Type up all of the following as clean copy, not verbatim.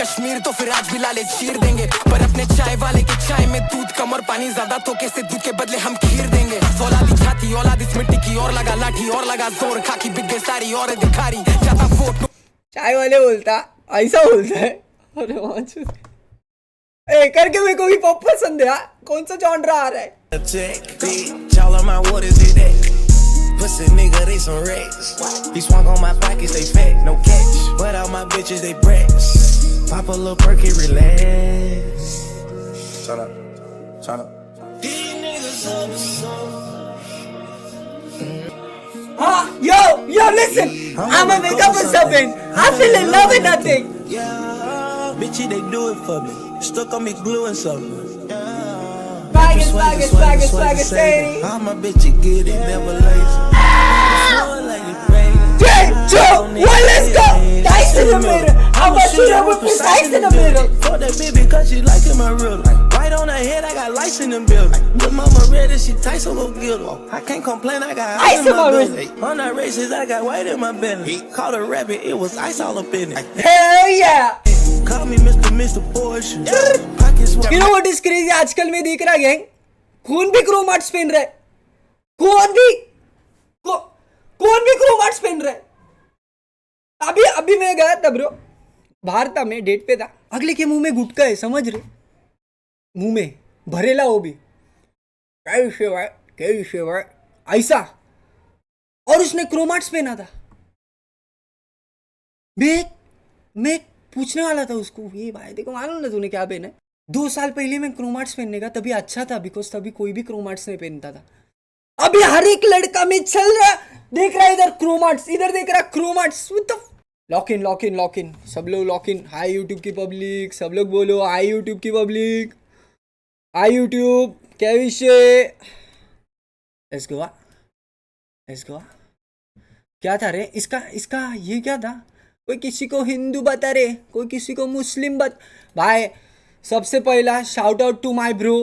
कश्मीर तो फिर आज भी लाले चीर देंगे, पर अपने चाय वाले के चाय में दूध कम और पानी ज्यादा, तो कैसे दूध के बदले हम खीर देंगे। औलादी छाती औलाद इस मिट्टी की और लगा लाठी और लगा जोर, खाकी बिक गई सारी और दिखारी जाता वोट। चाय वाले बोलता ऐसा बोलता है। अरे वाह ए करके मेरे को भी पॉप पसंद है यार। कौन सा जॉनरा आ रहा है? Pussy nigga, they some rats. He swung on my pockets, they fat, no catch. But all my bitches, they brats. Pop a little perky, relax. Shut up. Shut up. These niggas up so. Yo, listen. I'm a makeup or something. I feel in love with nothing. Yeah, bitchy, they do it for me. Stuck on me glue and something. Swagger, say. All my bitches get it, never lazy. Three, two, one, let's go! Dice in the middle. I'm gonna shoot her with precise in the middle. For that baby, cause she liking my rhythm. Right on her head, I got lights in them building. But mama ready, she tight, so go get her. I can't complain, I got ice in my belly. On that racist, I got white in my belly. Caught a rabbit, it was ice all up in it. Hell yeah! Call me Mr. Porsche. Pockets You know what is crazy? आजकल मैं देख रहा gang, कौन भी क्रोमाट्स पहन रहा है, कौन भी क्रोमाट्स पहन रहा है। अभी मैं गया था ब्रो, बाहर था, मैं डेट पे था। अगले के मुंह में गुटका है, समझ रहे, मुंह में भरेला, वो भी क्या विषय भाई ऐसा, और उसने क्रोमाट्स पहना था। मैं पूछने वाला था उसको, ये भाई देखो मालूम ना तूने क्या पहना है। 2 साल पहले मैं क्रोमाट्स पहनने का तभी अच्छा था, बिकॉज तभी कोई भी क्रोमाट्स नहीं पहनता था। अभी हर एक लड़का में चल रहा, देख रहा है इधर क्रोमाट्स, इधर देख रहा क्रोमाट्स। लॉक इन, सब लोग लॉक इन। हाई यूट्यूब की पब्लिक, सब लोग बोलो हाई यूट्यूब की पब्लिक, हाई यूट्यूब, क्या विषय। Let's go. क्या था रे इसका ये क्या था? कोई किसी को हिंदू बता रे, कोई किसी को मुस्लिम भाई सबसे पहला shout out to my bro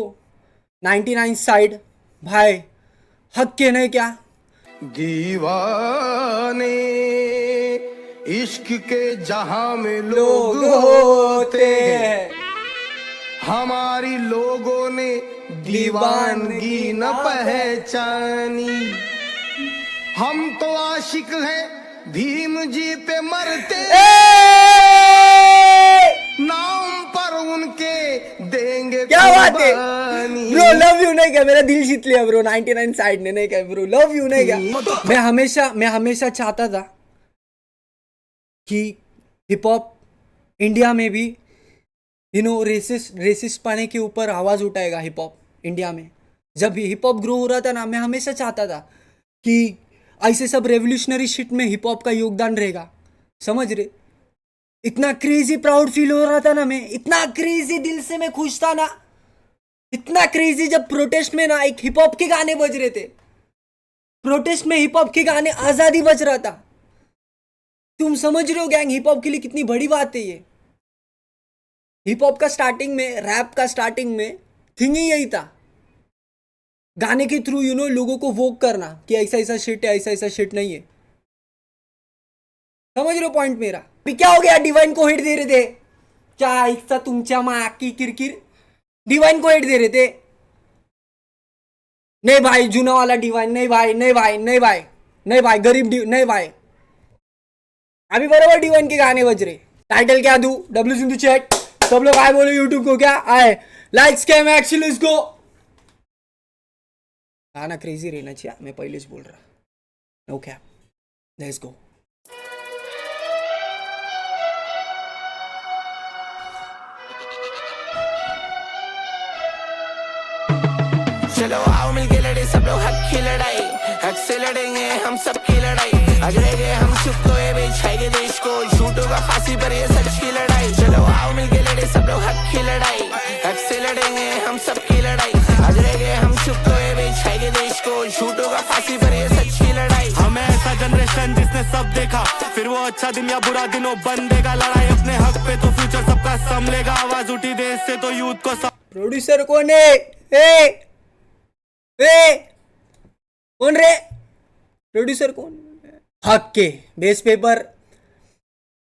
99 side भाई, हक के नहीं क्या दीवाने इश्क के जहां में लोग होते हैं, हमारी लोगों ने दीवानगी न पहचानी। हम तो आशिक हैं, भीम जी पे मरते, नाम पर उनके देंगे। क्या बात है ब्रो, लव यू नहीं क्या, मेरा दिल जीत लिया ब्रो 99 साइड ने, नहीं क्या ब्रो, लव यू नहीं क्या। मैं हमेशा चाहता था कि हिप हॉप इंडिया में भी रेसिस्ट पाने के ऊपर आवाज उठाएगा हिप हॉप इंडिया में। जब हिप हॉप ग्रो हो रहा था ना, मैं हमेशा चाहता था कि ऐसे सब रेवोल्यूशनरी शिट में हिप हॉप का योगदान रहेगा, समझ रहे। इतना क्रेजी प्राउड फील हो रहा था ना, मैं इतना क्रेजी दिल से मैं खुश था ना, इतना क्रेजी जब प्रोटेस्ट में ना एक हिप हॉप के गाने बज रहे थे, प्रोटेस्ट में हिप हॉप के गाने, आजादी बज रहा था। तुम समझ रहे हो गैंग, हिप हॉप के लिए कितनी बड़ी बात है ये। हिप हॉप का स्टार्टिंग में, रैप का स्टार्टिंग में थिंग ही यही था, गाने के थ्रू लोगों को वोक करना कि ऐसा ऐसा शिट है, ऐसा ऐसा शिट नहीं है। समझ रहे हो पॉइंट मेरा? अभी क्या हो गया, डिवाइन को हेट दे रहे थे, क्या ऐसा तुमच्या माँ की किरकिर, डिवाइन को हेट दे रहे थे। नहीं भाई, जूना वाला डिवाइन नहीं भाई, नहीं भाई गरीब नहीं भाई। अभी बराबर डिवाइन के गाने बज रहे। टाइटल क्या दूं? डब्ल्यू सिंधु चैट, सब लोग आए बोले यूट्यूब को, क्या आए likes cam action, let's go. गाना क्रेजी रहना चाहिए, मैं पहले से बोल रहा, नो कैप, लेट्स गो। चलो आओ मिलके लड़े सब लोग हक की लड़ाई, हक से लड़ेंगे हम सबकी लड़ाई। आज रह गए हम चुप तो ये बेचाएंगे देश को, झूठों का फांसी पर ये सच की लड़ाई। चलो आओ मिलके लड़े सब लोग हक की लड़ाई, हक से लड़ेंगे हम सबकी लड़ाई। आज रह गए हम चुप तो ये बेचाएंगे देश को, झूठों का फांसी पर ये सच की लड़ाई। हमें ऐसा जनरेशन जिसने सब देखा, फिर वो अच्छा दिन या बुरा दिन वो बंदेगा। लड़ाई अपने हक पे तो फ्यूचर सबका संभलेगा। आवाज उठी देश से तो यूथ को प्रोड्यूसर कौन है? कौन रे प्रोड्यूसर कौन? हक के बेस पेपर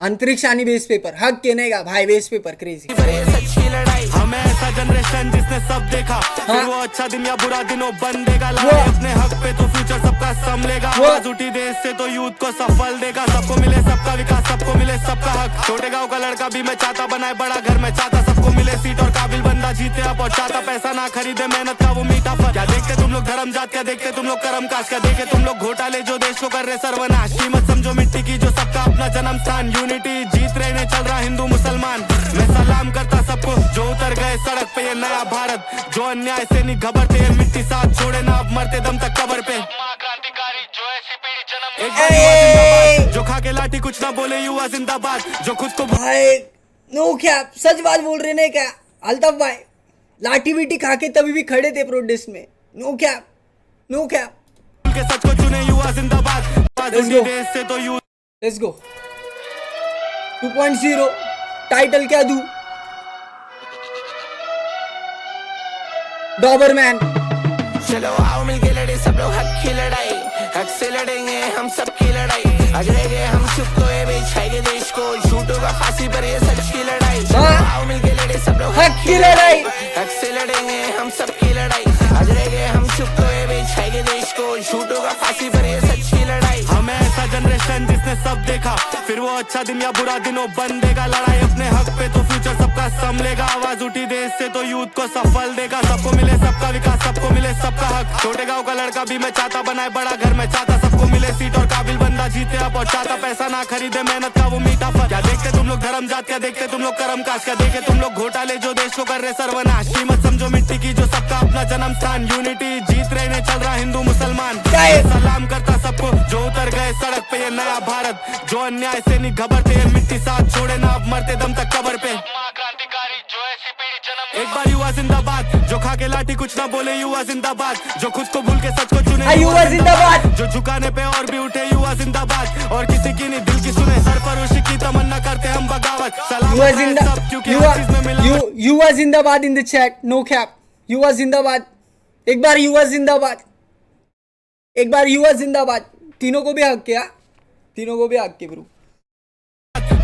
अंतरिक्ष आणि बेस पेपर हक के नाही का भाई बेस पेपर क्रेजी पर ये सच की लड़ाई हमें ऐसा जनरेशन जिसने सब देखा फिर वो अच्छा दिन या बुरा दिन वो बंदेगा लड़ाई अपने हक पे तो फ्यूचर सबका संभलेगा आवाज उठी देश से तो यूथ को सफल देगा सबको मिले सबका विकास सबको मिले सबका हक छोटे गांव का लड़का भी मैं चाहता बनाए बड़ा घर में चाहता सबको मिले सीट और काबिल बंदा जीते अब और चाहता पैसा ना खरीदे मेहनत का वो मीठा फल क्या देखते तुम लोग धर्म जात क्या देखते तुम लोग कर्म काज क्या देखे तुम लोग घोटाले जो देश को कर रहे सर्वनाश कीमत समझो मिट्टी की जो सबका अपना जन्म स्थान यूनिटी जीत रहे ने चल रहा हिंदू मुसलमान मैं सलाम करता सबको जो उतर गए सड़क पे ये नया भारत जो अन्याय से नहीं घबरते ये मिट्टी साथ छोड़े ना अब मरते दम तक कब्र पे क्रांतिकारी जो ऐसी पीढ़ी जन्म एक बार युवा जिंदाबाद जो खा के लाठी कुछ ना बोले युवा जिंदाबाद जो खुद को भाई नो क्या सच बात बोल रहे ने क्या अल्ताफ भाई लाठी बीटी खा के तभी भी खड़े थे प्रोटेस्ट में नो क्या के सच को चुने युवा जिंदाबाद Let's go. देश से तो यूथ लेट्स गो 2.0 टाइटल क्या दूं डॉबरमैन चलो आओ मिलके लड़े सब लोग हक की लड़ाई हक से लड़ेंगे हम सब की लड़ाई आज रह गए हम चुप तो ये बिछाएंगे देश को झूठों का फांसी पर ये सच की लड़ाई चलो आओ मिलके लड़े सब लोग हक की लड़ाई हक से लड़ेंगे हम सब की लड़ाई आज रह गए हम चुप तो ये बिछाएंगे देश को झूठों का फांसी पर ये सच की लड़ाई हमें ऐसा जनरेशन जिसने सब देखा फिर वो अच्छा दिन या बुरा दिन वो बंदेगा लड़ाई अपने हक पे तो फ्यूचर सबका संभलेगा आवाज उठी देश से तो यूथ को सफल देगा सबको मिले सबका विकास सबको मिले सबका हक छोटे गांव का लड़का भी मैं चाहता बनाए बड़ा घर में चाहता सबको मिले सीट और काबिल बंदा जीते अब और चाहता पैसा ना खरीदे मेहनत का वो मीठा फल क्या देखते तुम लोग धर्म जात क्या देखते तुम लोग कर्म काज क्या देखे तुम लोग घोटाले जो देश को कर रहे सर्वनाश कीमत समझो मिट्टी की जो सबका अपना जन्म स्थान यूनिटी जीत रहे ने चल रहा हिंदू मुसलमान सलाम करता सबको जो उतर गए सड़क पे ये नया भारत जो अन्याय से नहीं घबरते ये मिट्टी साथ छोड़े ना अब मरते दम तक कब्र पे क्रांतिकारी जो ऐसी पीढ़ी जन्म एक बार युवा जिंदाबाद जो खा के लाठी कुछ ना बोले युवा जिंदाबाद जो खुद को भूल के सच को चुने युवा जिंदाबाद जो झुकाने पे और भी उठे युवा जिंदाबाद और किसी की नहीं दिल की सुने सरफरोशी की तमन्ना करते हम बगावत सलाम युवा करते हैं सब क्योंकि हर चीज में मिला युवा जिंदाबाद in the chat no cap युवा जिंदाबाद एक बार युवा जिंदाबाद एक बार युवा जिंदाबाद तीनों को भी हक किया तीनों को भी हक के ब्रो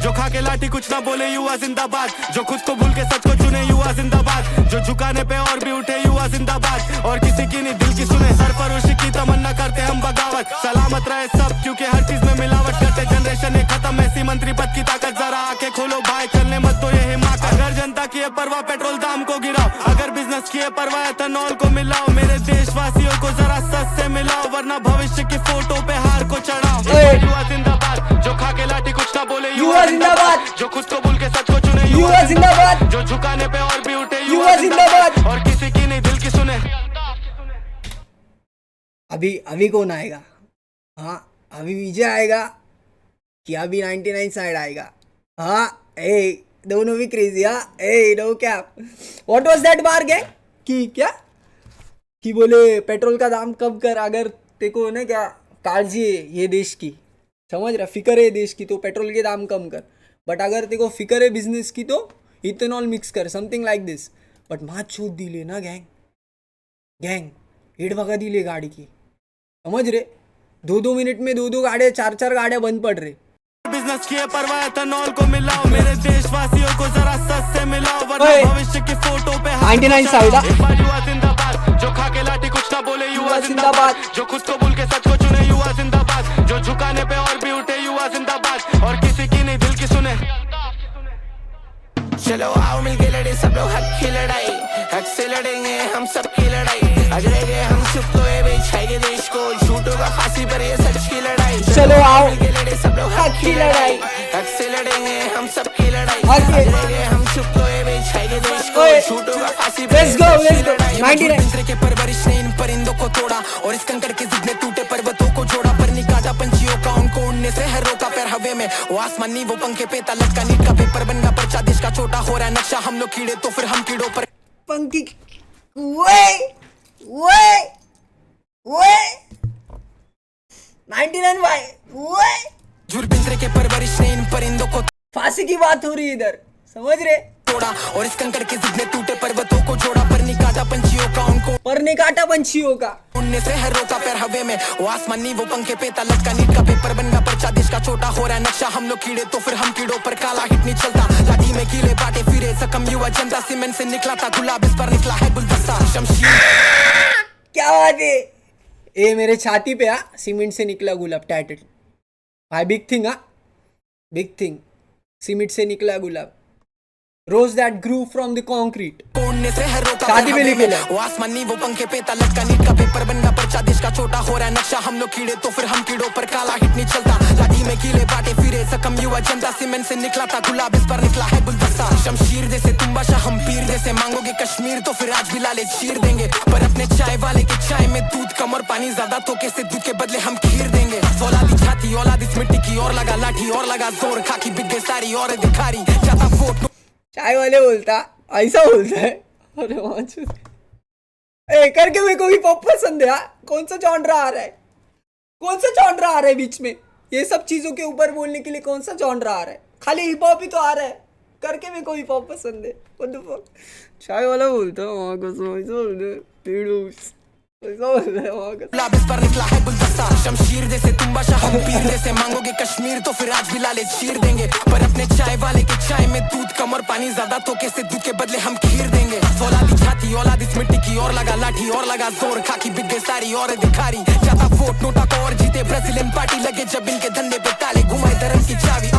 जो खा के लाठी कुछ ना बोले युवा जिंदाबाद जो खुद को भूल के सच को चुने युवा जिंदाबाद जो झुकाने पे और भी उठे युवा जिंदाबाद और किसी की नहीं दिल की सुने सरफरोशी की तमन्ना करते हम बगावत सलामत रहे सब क्योंकि हर चीज में मिलावट करते जनरेशन एक खत्म ऐसी मंत्री पद की ताकत जरा आके खोलो भाई चलने मत तो ये हिम्मत अगर जनता की है परवाह पेट्रोल दाम को गिराओ अगर बिजनेस की है परवाह एथेनॉल को मिलाओ मेरे देशवासियों को जरा सस्ते मिलाओ वरना भविष्य की फोटो पे हार को चढ़ाओ युवा जिंदाबाद जो खा के लाठी कुछ ना बोले युवा जिंदाबाद जो खुद को भूल के सच को चुने युवा जिंदाबाद जो झुकाने पे और भी उठे युवा जिंदाबाद और किसी की नहीं दिल की सुने अभी कौन आएगा हाँ अभी विजय आएगा कि अभी 99 साइड आएगा हाँ ए दोनों भी क्रेजी हाँ ए नो क्या what was that bar gang कि क्या कि बोले पेट्रोल का दाम कम कर अगर तेको ना क्या काळजी है ये देश की समझ रहा फिक्र है देश की तो पेट्रोल के दाम कम कर बट अगर तेको फिक्र है बिजनेस की तो इथेनॉल मिक्स कर समथिंग लाइक दिस बट माँ छूट दिले ना गैंग हेड बघा दिले गाड़ी की समझ रहे 2-2 मिनट में 2-2 गाड़ियाँ 4-4 गाड़ियाँ बंद पड़ रहे बिजनेस की है परवाह एथेनॉल को मिलाओ मेरे देशवासियों को जरा सस्ते मिलाओ वरना भविष्य की फोटो पे 99 साइड युवा जिंदाबाद जो खा के लाठी कुछ ना बोले युवा जिंदाबाद जो खुद को भूल के सच को चुने युवा जिंदाबाद जो झुकाने पे और भी उठे युवा जिंदाबाद और किसी की नहीं दिल की सुने चलो आओ मिलके लड़े सब लोग हक की लड़ाई हक से लड़ेंगे हम सब की लड़ाई आज रह गए हम चुप तो ये बिछाएंगे देश को झूठों का फांसी पर ये सच की लड़ाई चलो आओ मिलके लड़े सब लोग हक की लड़ाई हक से लड़ेंगे हम सब की लड़ाई आज रह गए हम चुप तो ये बिछाएंगे देश को झूठों का फांसी पर Let's go 99 के परवरिश ने इन परिंदों को तोड़ा और इस कंकड़ के जितने टूटे पर्वतों को जोड़ा पर निकाटा पंछियों का उनको उड़ने से हर रोका पैर हवे में वो आसमानी वो पंखे पे लटका नीट का पेपर बन गया पर्चा देश का छोटा हो रहा है नक्शा हम लोग कीड़े तो फिर हम कीड़ों पर पंखी वो 99 भाई झुरबिंद्रे के परवरिश ने इन परिंदों को फांसी की बात हो रही है इधर समझ रहे तोड़ा और इस कंकड़ के जिद ने टूटे पर्वतों को जोड़ा, पर नहीं काटा पंछियों का उनको पर ने काटा पंछियों का, उड़ने से है रोका पैर हवे में, वो आसमानी वो पंखे पे लटका नीट का पेपर बन गया पर्चा, देश का छोटा हो रहा है नक्शा, हम लोग कीड़े तो फिर हम कीड़ों पर काला हिट नहीं चलता, लाठी में कीले बाटे फिरे सकम युवा जनता, सीमेंट से निकला था गुलाब इस पर निकला है गुलदस्ता, शमशीर क्या बात है, ए मेरे छाती पे सीमेंट से निकला गुलाब टाइटल भाई, big thing big thing, cement से निकला गुलाब, rose that grew from the concrete, उड़ने से है रोका शादी में लिखे वो आसमानी वो पंखे पे लटका नीट का पेपर बन गया पर्चा, देश का छोटा हो रहा है नक्शा, हम लोग कीड़े तो फिर हम कीड़ों पर काला हिट नहीं चलता, लाठी में कीले बाटे फिरे सकम युवा जनता, सीमेंट से निकला था गुलाब इस पर निकला है गुलदस्ता, शमशीर जैसे तुम बादशाह हम पीर जैसे, मांगोगे कश्मीर तो फिर आज भी लाले चीर देंगे, पर अपने चाय वाले के चाय में दूध कम और पानी ज्यादा तो कैसे दूध के बदले हम खीर देंगे, औलादी छाती औलाद इस मिट्टी की और लगा लाठी और लगा जोर, खाकी बिक गई सारी और दिखारी जाता वोट, चाय वाले बोलता ऐसा बोलता है, अरे ए करके मेरे को भी पॉप पसंद है, कौन सा जॉनरा आ रहा है, कौन सा जॉनरा आ रहा है बीच में, ये सब चीजों के ऊपर बोलने के लिए कौन सा जॉनरा आ रहा है, खाली हिप हॉप ही तो आ रहा है, करके मेरे को भी पॉप पसंद है, What the fuck? चाय वाला बोलता वहाँ का गुलाब इस पर निकला है गुलदस्ता, शमशीर जैसे तुम बादशाह हम पीर जैसे, मांगोगे कश्मीर तो फिर आज भी लाले चीर देंगे, पर अपने चाय वाले के चाय में दूध कम और पानी ज्यादा तो कैसे दूध के बदले हम खीर देंगे, औलादी छाती औलाद इस मिट्टी की और लगा लाठी और लगा जोर, खाकी बिक गई सारी और दिखारी जाता वोट नोटा को और जीते ब्राजीलियन पार्टी लगे जब इनके धंधे पे ताले घुमाए धर्म की चाबी,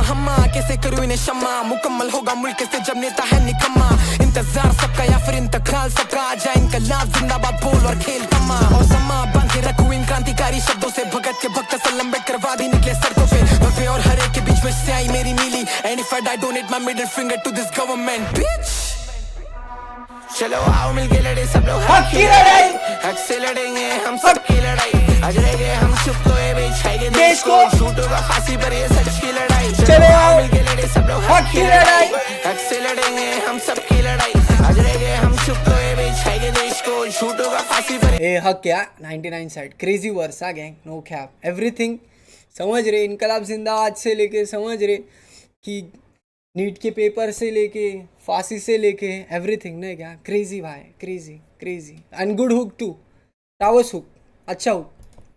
हम कैसे करूँ इन्हें शम्मा, मुकम्मल होगा मुल्क से जब नेता है निकम्मा, इंतजार सबका या फिर इंतकाल सबका, आ जाए इनकलाब जिंदाबाद बोल और खेल कम्मा, और सम्मा बांध के रखूं इन क्रांतिकारी शब्दों से, भगत के भक्त सल्लम बैठ करवा दी निकले सड़कों पे, वफे और हर एक के बीच में से आई मेरी नीली, and if I donate my middle finger to this government bitch, चलो आओ मिलके लड़े सब लोग हक की लड़ाई, हक से लड़ेंगे हम सब की लड़ाई, आज रहेंगे हम चुप तो ये बिछाएंगे देश को, झूठों का फांसी पर ये सच की लड़ाई, चलो आओ मिलके लड़े सब लोग हक की लड़ाई, हक से लड़ेंगे हम सब की लड़ाई, आज रहेंगे हम चुप तो ये बिछाएंगे देश को, झूठों का फांसी पर ए हक क्या 99 side crazy verse gang, no cap, everything समझ रहे, इनकलाब जिंदाबाद से लेके समझ रहे कि नीट के पेपर से लेके फांसी से लेके एवरीथिंग ना, क्या क्रेजी भाई, crazy crazy and good hook two, towers hook अच्छा हुक,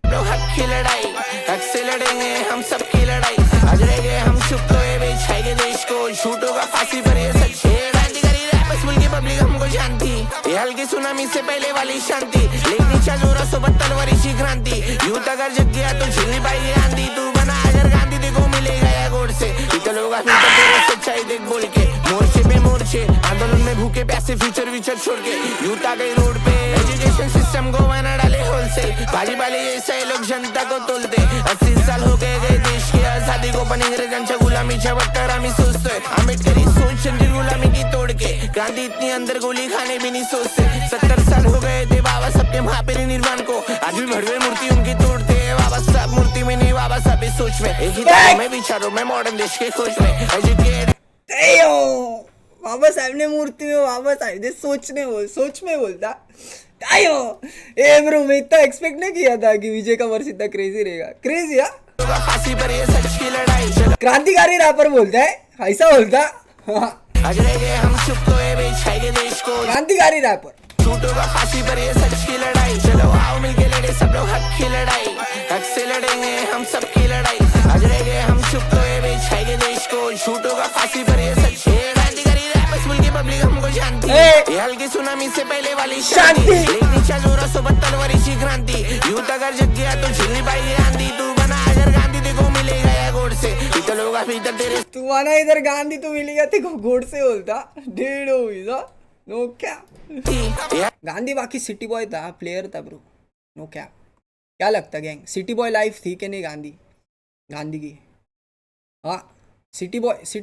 लोग हक की लड़ाई, हक से लड़ेंगे हम सब की लड़ाई, आज रहेंगे हम चुप तो ये बिछाएंगे देश को, झूठों का फांसी पर ये सच है, क्रांतिकारी रैपर्स मुल्क की पब्लिक हमको जानती, ये हल्की सुनामी से पहले वाली शांति, लेक नीचा जोरा सोबत तलवारी की क्रांति, यूथ अगर जग गया तो झेलनी पाएगी आंधी, तू बना अगर गांधी देखो मिलेगा या गोड से, लोग सच्चाई देख बोल के, मोर्चे पे मोर्चे आंदोलन में भूखे प्यासे, फ्यूचर व्यूचर छोड़ के यूथ आ गई रोड पे, एजुकेशन सिस्टम को बना डाले होलसेल, भाजी वाले ऐसा लोग जनता को तोलते, 80 साल हो गए देश की आजादी को, पण इंग्रजांच्या गुलामीच्या बत्तर आम्ही सोचतोय, आंबेडकरी सोच चंद्री गुलामी की तोड़ के, गांधी इतनी अंदर गोली खाने भी नहीं सोचते, 70 साल हो गए थे बाबा सबके महापरिनिर्वाण को, आज भी भड़वे मूर्ति उनकी तोड़ते, बाबा साहब मूर्ति में नहीं बाबा साहब सोच में, एक ही तरह में विचारों में मॉडर्न देश के खोज में, एजुकेट बाबा साहब ने मूर्ति में बाबा साहब सोच में बोलता ए ब्रो, मैं इतना एक्सपेक्ट नहीं किया था कि विजय का वर्ष इतना क्रेजी रहेगा, क्रेजी फांसी पर ये सच की लड़ाई, क्रांतिकारी रैपर बोलता है ऐसा बोलता, आज रहेंगे हम चुप तो ये बिछाएंगे देश को, क्रांतिकारी रैपर, झूठों का फांसी पर ये सच की लड़ाई, चलो आओ मिलके लड़े सब लोग हक की लड़ाई, हक से लड़ेंगे हम सब की लड़ाई, आज रहेंगे हम चुप तो ये बिछाएंगे देश को, झूठों का फांसी पर ये सच है, क्रांतिकारी रैपर्स मुल्क की पब्लिक हमको जानती, ये हल्की सुनामी से पहले वाली शांति, लेक नीचा जोरा सोबत तलवारी की क्रांति, यूथ अगर जग गया तो झेलनी पाएगी आंधी, तू बना अगर गांधी देखो मिलेगा या गोड से, इधर लोग भीतर तेरे, तू आना इधर गांधी तो मिलेगा तेको गोड से बोलता, डेढ़ो नो क्या, गांधी बाकी सिटी बॉय था, प्लेयर था ब्रो, नो क्या, क्या लगता गैंग, सिटी बॉय लाइफ थी कि नहीं गांधी की, हाँ सिटी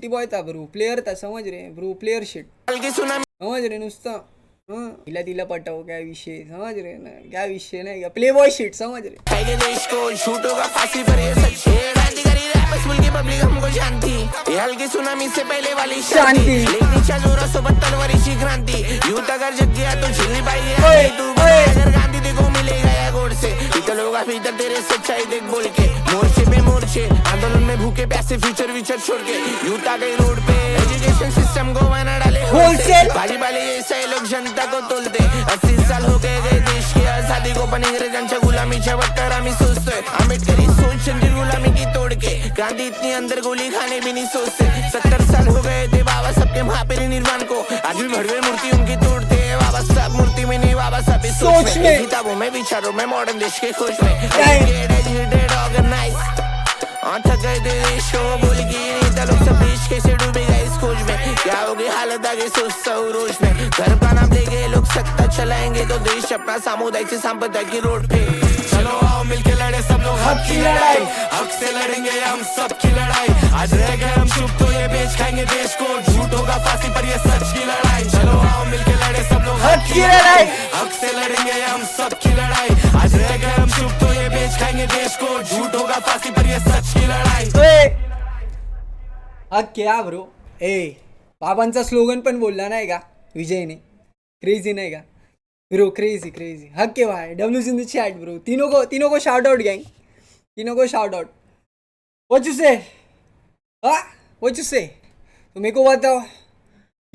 बॉय था ब्रो, प्लेयर था, समझ रहे ब्रो, प्लेयर शिट समझ रहे नुसता, हाँ तिला पटाव क्या विषय, समझ रहे ना क्या विषय नाही का, प्ले बॉय शिट समझ रहे, देश को झूठों का फांसी पर ये सच है, क्रांतिकारी रैपर्स मुल्क की पब्लिक हमको जानती, ये हल्की सुनामी से पहले वाली शांति, लेक नीचा जोरा सोबत तलवारी की क्रांति, यूथ अगर जग गया तो झेलनी पाएगी आंधी, तू बना अगर गांधी देखो मिलेगा या गोड से, इधर लोग भीतर तेरे सच्चाई देख बोल के, मोर्चे पे मोर्चे आंदोलन में भूखे प्यासे, फ्यूचर व्यूचर छोड़ के, यूथ आ गई रोड पे, एजुकेशन सिस्टम को Wholesale? भाजी वाले ऐसे लोग जनता को तोलते 80 साल हो गए देश की आजादी को पण इंग्रजांच्या गुलामीच्या बटकर आम्ही सोचतोय आंबेडकरी सोच जंजीर गुलामी की तोड़ के गांधी इतनी अंदर गोली खाने भी नहीं सोचते 70 साल हो गए थे बाबा साहब के महापरिनिर्वाण को आज भी भड़वे मूर्ति उनकी तोड़ते हैं बाबा साहब मूर्ति में नहीं बाबा साहब की सोच में किताबों में विचारों में मॉडर्न देश के खोज में ऑर्गेनाइज थक गए थे देश को बोल की नेता लोग सब देश कैसे डूबेगा इस खोज में क्या होगी हालत आगे सोचता हूँ रोज में धर्म का नाम लेके लोग सत्ता चलाएंगे तो देश अपना सामुदायिक से सांप्रदायिक की रोड पे चलो आओ मिलके लड़े सब लोग हक की लड़ाई हक से लड़ेंगे हम सब की लड़ाई आज रह गए हम चुप तो ये बेच खाएंगे देश को झूठ होगा फांसी पर ये सच की लड़ाई चलो आओ मिलके लड़े सब लोग हक की लड़ाई हक से लड़ेंगे हम सब की लड़ाई आज रह गए हम चुप तो ये बेच खाएंगे देश को झूठ होगा फांसी पर ये सच की लड़ाई हक क्या ब्रो ए बाबांचा स्लोगन पण बोलला नाही का विजयने क्रेझी नाही का ब्रो क्रेझी क्रेझी हक के भाई W in the chat bro तीनों को शाउट आउट गैंग तीनों को शाउट आउट व्हाट यू से व्हाट यू से तो मेरे को बताओ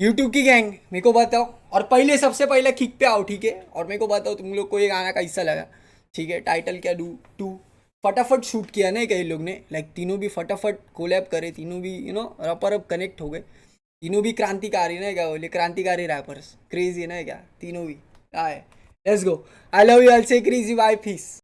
यूट्यूब की गैंग मेरे को बताओ और पहले सबसे पहले किक पे आओ ठीक है और मेरे को बताओ तुम लोग को ये गाना कैसा लगा ठीक है टाइटल क्या डू टू फटाफट शूट किया ना कई लोग ने लाइक तीनों भी फटाफट कोलैब करे तीनों भी रप कनेक्ट हो गए तीनों भी क्रांतिकारी ना क्या बोले क्रांतिकारी रैपर्स क्रेजी ना क्या तीनों भी आए let's go I love you all से क्रेजी बाय पीस